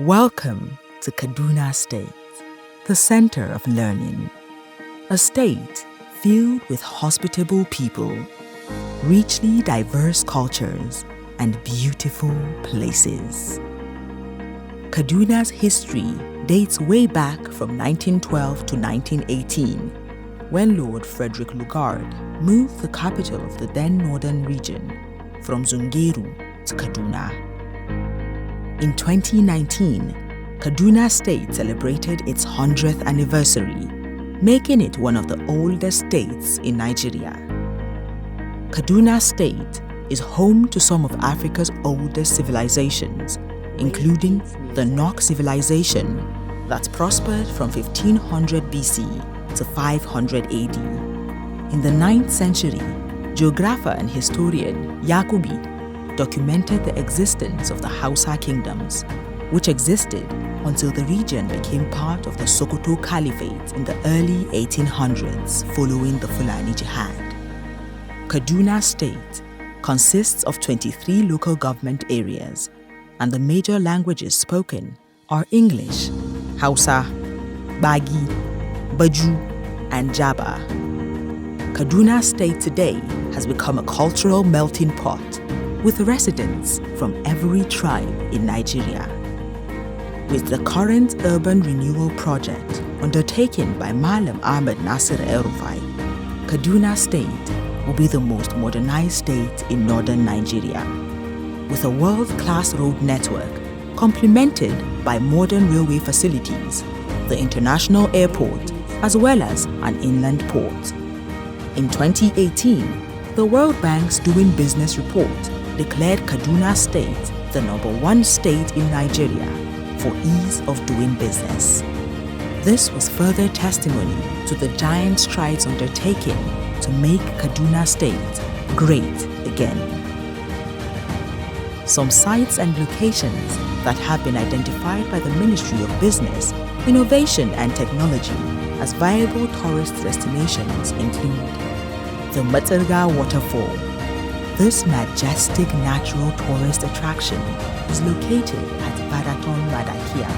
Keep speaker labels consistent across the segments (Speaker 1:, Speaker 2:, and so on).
Speaker 1: Welcome to Kaduna State, the center of learning. A state filled with hospitable people, richly diverse cultures, and beautiful places. Kaduna's history dates way back from 1912 to 1918, when Lord Frederick Lugard moved the capital of the then northern region from Zungeru to Kaduna. In 2019, Kaduna State celebrated its 100th anniversary, making it one of the oldest states in Nigeria. Kaduna State is home to some of Africa's oldest civilizations, including the Nok civilization that prospered from 1500 BC to 500 AD. In the 9th century, geographer and historian Yakubi documented the existence of the Hausa kingdoms, which existed until the region became part of the Sokoto Caliphate in the early 1800s following the Fulani Jihad. Kaduna State consists of 23 local government areas, and the major languages spoken are English, Hausa, Bagi, Baju, and Jaba. Kaduna State today has become a cultural melting pot with residents from every tribe in Nigeria. With the current urban renewal project undertaken by Malam Ahmed Nasir El-Rufai, Kaduna State will be the most modernized state in northern Nigeria, with a world-class road network complemented by modern railway facilities, the international airport, as well as an inland port. In 2018, the World Bank's Doing Business report declared Kaduna State the #1 state in Nigeria for ease of doing business. This was further testimony to the giant strides undertaken to make Kaduna State great again. Some sites and locations that have been identified by the Ministry of Business, Innovation and Technology as viable tourist destinations include the Matsirga Waterfall. This majestic natural tourist attraction is located at Badaton Madakia,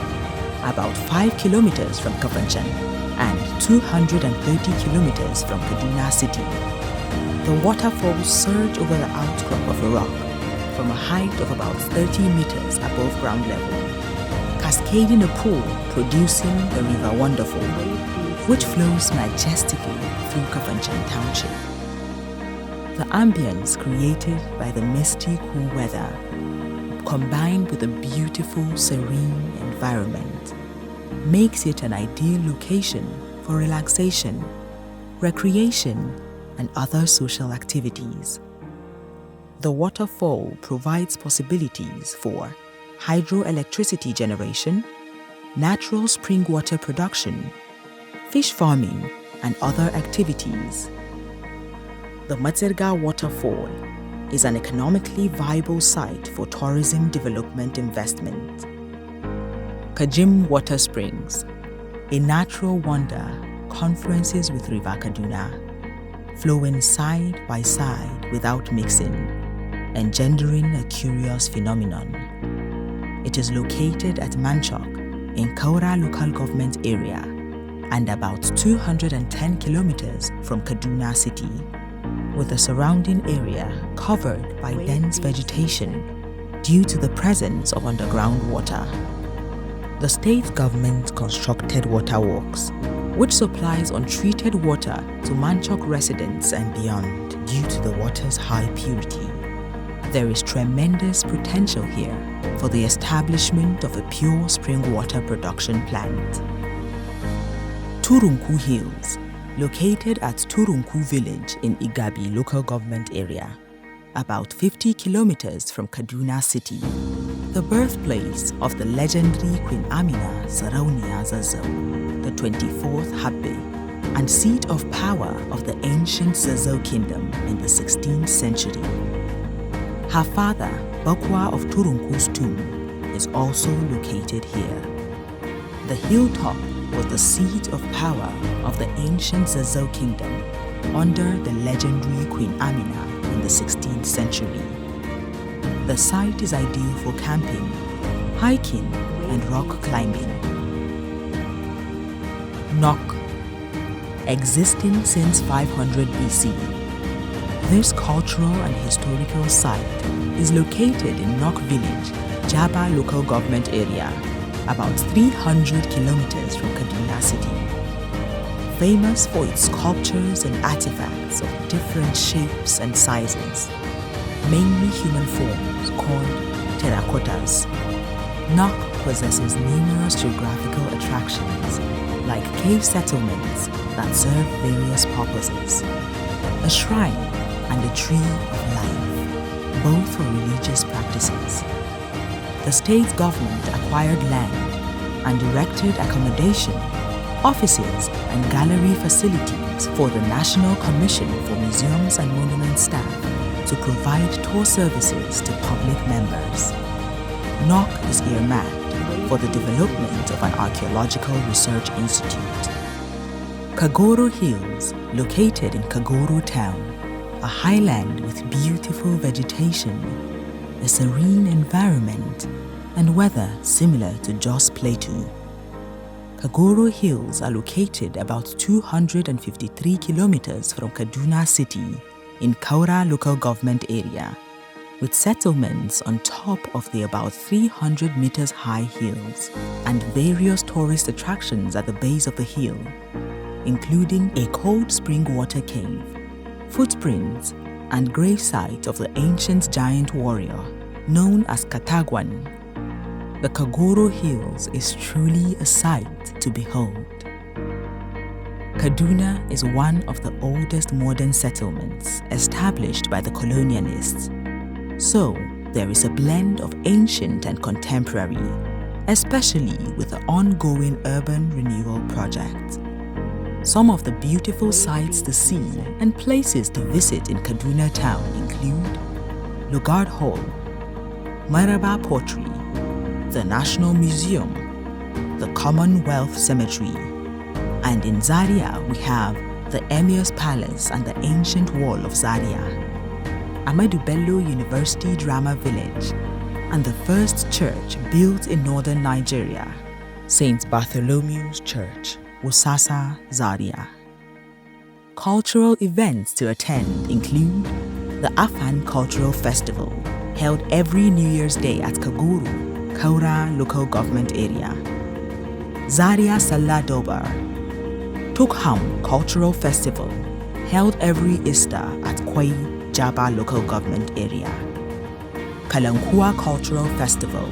Speaker 1: about 5 kilometers from Kafanchan and 230 kilometers from Kaduna City. The waterfalls surge over the outcrop of a rock from a height of about 30 meters above ground level, cascading a pool producing the River Wonderful, which flows majestically through Kafanchan Township. The ambience created by the misty, cool weather, combined with a beautiful, serene environment, makes it an ideal location for relaxation, recreation, and other social activities. The waterfall provides possibilities for hydroelectricity generation, natural spring water production, fish farming, and other activities. The Matsirga Waterfall is an economically viable site for tourism development investment. Kajim Water Springs, a natural wonder, confluences with River Kaduna, flowing side by side without mixing, engendering a curious phenomenon. It is located at Manchok in Kaura local government area and about 210 kilometers from Kaduna City, with the surrounding area covered by dense vegetation due to the presence of underground water. The state government constructed waterworks, which supplies untreated water to Manchok residents and beyond due to the water's high purity. There is tremendous potential here for the establishment of a pure spring water production plant. Turunku Hills, located at Turunku village in Igabi local government area, about 50 kilometers from Kaduna City, the birthplace of the legendary Queen Amina Sarauniya Zazzau, the 24th Habbe, and seat of power of the ancient Zazzau kingdom in the 16th century. Her father, Bakwa of Turunku's tomb, is also located here. The hilltop was the seat of power of the ancient Zazzau kingdom under the legendary Queen Amina in the 16th century. The site is ideal for camping, hiking, and rock climbing. Nok, existing since 500 BC. This cultural and historical site is located in Nok Village, Jaba local government area, about 300 kilometers from Kaduna City. Famous for its sculptures and artifacts of different shapes and sizes, mainly human forms called terracottas. Nok possesses numerous geographical attractions like cave settlements that serve various purposes, a shrine and a tree of life, both for religious practices. The state government acquired land and erected accommodation, offices and gallery facilities for the National Commission for Museums and Monuments staff to provide tour services to public members. Nok is earmarked for the development of an archaeological research institute. Kagoro Hills, located in Kagoro town, a highland with beautiful vegetation, a serene environment, and weather similar to Jos Plateau. Kagoro Hills are located about 253 kilometers from Kaduna City in Kaura local government area, with settlements on top of the about 300 meters high hills and various tourist attractions at the base of the hill, including a cold spring water cave, footprints, and gravesite of the ancient giant warrior known as Katagwan. The Kagoro Hills is truly a sight to behold. Kaduna is one of the oldest modern settlements established by the colonialists. So, there is a blend of ancient and contemporary, especially with the ongoing urban renewal project. Some of the beautiful sights to see and places to visit in Kaduna town include Lugard Hall, Maraba Pottery, the National Museum, the Commonwealth Cemetery, and in Zaria we have the Emir's Palace and the ancient wall of Zaria, Ahmadu Bello University Drama Village, and the first church built in northern Nigeria, St. Bartholomew's Church, Wusasa, Zaria. Cultural events to attend include the Afan Cultural Festival, held every New Year's Day at Kaguru, Kaura local government area, Zaria Salah Dobar, Tukham Cultural Festival, held every Easter at Kwai, Jaba local government area, Kalankua Cultural Festival,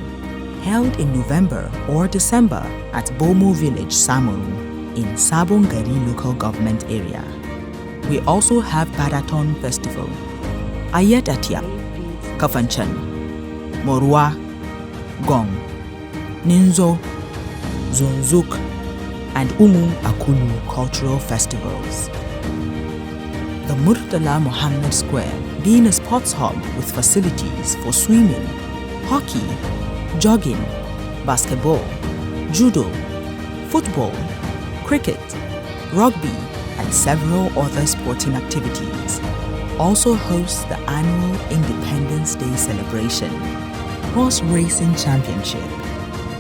Speaker 1: held in November or December at Bomo Village, Samuru, in Sabongari local government area. We also have Baraton Festival, Ayet Atiap, Kafanchan, Morua, Gong, Ninzo, Zunzuk, and Umu Akulu cultural festivals. The Murtala Muhammad Square being a sports hub with facilities for swimming, hockey, jogging, basketball, judo, football, cricket, rugby, and several other sporting activities, also hosts the annual Independence Day celebration, horse racing championship,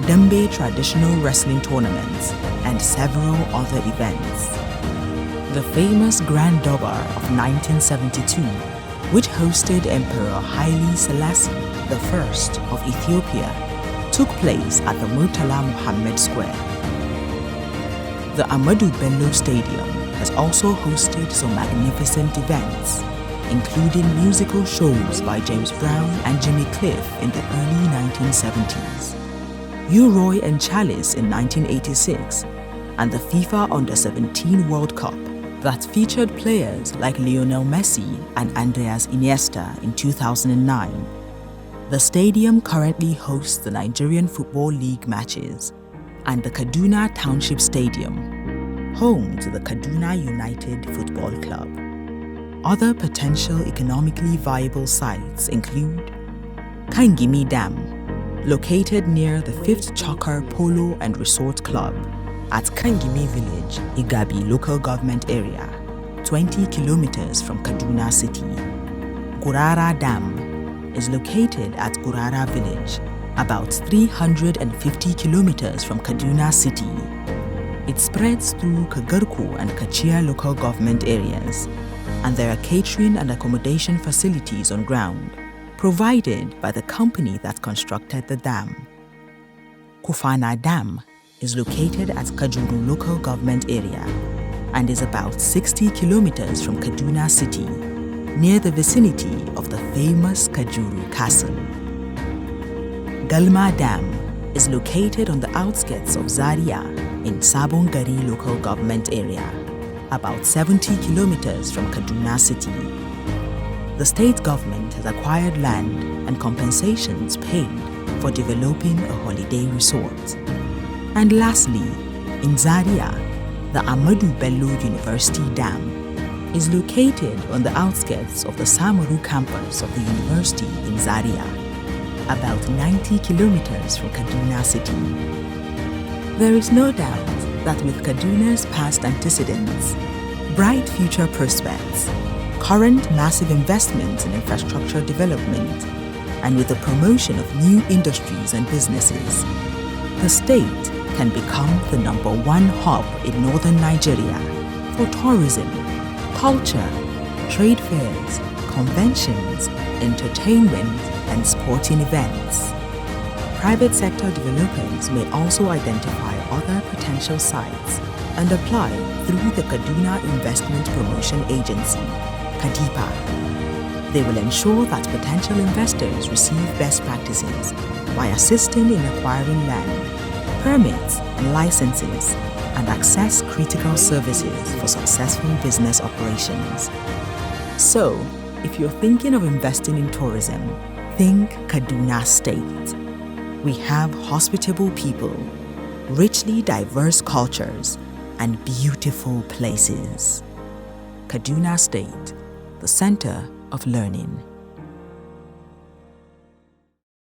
Speaker 1: Dembe traditional wrestling tournaments, and several other events. The famous Grand Durbar of 1972, which hosted Emperor Haile Selassie I of Ethiopia, took place at the Murtala Muhammad Square. The Ahmadu Bello Stadium has also hosted some magnificent events, including musical shows by James Brown and Jimmy Cliff in the early 1970s, U-Roy and Chalice in 1986, and the FIFA Under-17 World Cup that featured players like Lionel Messi and Andreas Iniesta in 2009. The stadium currently hosts the Nigerian Football League matches and the Kaduna Township Stadium, home to the Kaduna United Football Club. Other potential economically viable sites include Kangimi Dam, located near the 5th Chakar Polo and Resort Club at Kangimi Village, Igabi local government area, 20 kilometers from Kaduna City. Gurara Dam is located at Gurara Village, about 350 kilometers from Kaduna city. It spreads through Kagarku and Kachia local government areas, and there are catering and accommodation facilities on ground, provided by the company that constructed the dam. Kufana Dam is located at Kajuru local government area and is about 60 kilometers from Kaduna city, near the vicinity of the famous Kajuru Castle. Galma Dam is located on the outskirts of Zaria in Sabongari local government area, about 70 kilometers from Kaduna city. The state government has acquired land and compensations paid for developing a holiday resort. And lastly, in Zaria, the Ahmadu Bello University Dam is located on the outskirts of the Samaru campus of the university in Zaria, about 90 kilometers from Kaduna city. There is no doubt that with Kaduna's past antecedents, bright future prospects, current massive investments in infrastructure development, and with the promotion of new industries and businesses, the state can become the #1 hub in northern Nigeria for tourism, culture, trade fairs, conventions, entertainment, and sporting events. Private sector developers may also identify other potential sites and apply through the Kaduna Investment Promotion Agency, KADIPA. They will ensure that potential investors receive best practices by assisting in acquiring land, permits and licenses, and access critical services for successful business operations. So, if you're thinking of investing in tourism, think Kaduna State. We have hospitable people, richly diverse cultures, and beautiful places. Kaduna State, the center of learning.